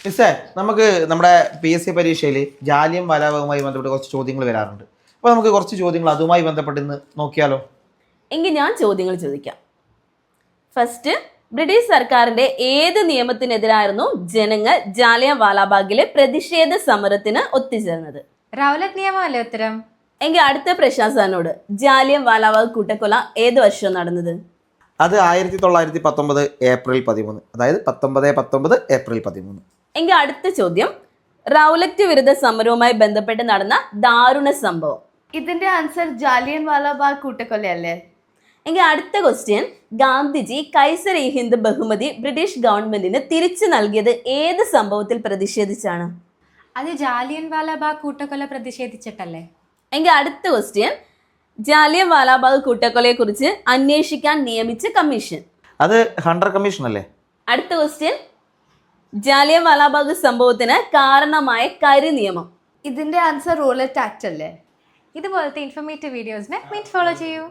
മിസ്സേ നമുക്ക് നമ്മുടെ PSC പരീക്ഷയിൽ ജാലിയൻ വാലാബാഗുമായി ബന്ധപ്പെട്ട് കുറച്ച് ചോദ്യങ്ങൾ വരാറുണ്ട്. അപ്പോൾ നമുക്ക് കുറച്ച് ചോദ്യങ്ങൾ അതുമായി ബന്ധപ്പെട്ട് ഇന്ന് നോക്കിയാലോ? എങ്കിൽ ഞാൻ ചോദ്യങ്ങൾ ചോദിക്കാം. ഫസ്റ്റ്, ബ്രിട്ടീഷ് സർക്കാരിന്റെ ഏത് നിയമത്തിനെതിരായിരുന്നു ജനങ്ങൾ ജാലിയൻ വാലാബാഗിലെ പ്രതിഷേധ സമരത്തിന് ഒത്തുചേർന്നത്? റൗലറ്റ് നിയമമല്ലേ ഉത്തരം? എങ്കിൽ അടുത്ത പ്രശാന്ത് സാറിനോട്, ജാലിയൻ വാലാബാഗ് കൂട്ടക്കൊല ഏത് വർഷം നടന്നത്? അത് 1919 ഏപ്രിൽ 13, അതായത് 1919 ഏപ്രിൽ 13. എങ്കിൽ അടുത്ത ചോദ്യം, റൗലറ്റ് വിരുദ്ധ സമരവുമായി ബന്ധപ്പെട്ട് നടന്ന ദാരുണ സംഭവം? ഇതിന്റെ ആൻസർ ജാലിയൻ വാലാബാഗ് കൂട്ടക്കൊലയല്ലേ? എങ്കിൽ അടുത്ത question, Gandhiji Kaiser E Hind ബഹുമതി ബ്രിട്ടീഷ് ഗവൺമെന്റിന് തിരിച്ചു നൽകിയത് ഏത് സംഭവത്തിൽ പ്രതിഷേധിച്ചാണ്? അത് ജാലിയൻ വാലാബാഗ് കൂട്ടക്കൊല പ്രതിഷേധിച്ചിട്ടല്ലേ? എങ്കിൽ അടുത്ത ക്വസ്റ്റ്യൻ, ജാലിയൻ വാലാബാഗ് കൂട്ടക്കൊലയെ കുറിച്ച് അന്വേഷിക്കാൻ നിയമിച്ച കമ്മീഷൻ? അത് ഹണ്ടർ കമ്മീഷൻ അല്ലേ? അടുത്ത ക്വസ്റ്റ്യൻ, ജാലിയൻ വാലാബാഗ് സംഭവത്തിന് കാരണമായ കരി നിയമം? ഇതിന്റെ ആൻസർ റൂലറ്റ് ആക്ട് അല്ലേ? ഇതുപോലത്തെ ഇൻഫോർമേറ്റീവ് വീഡിയോസിനെ ഫോളോ ചെയ്യൂ.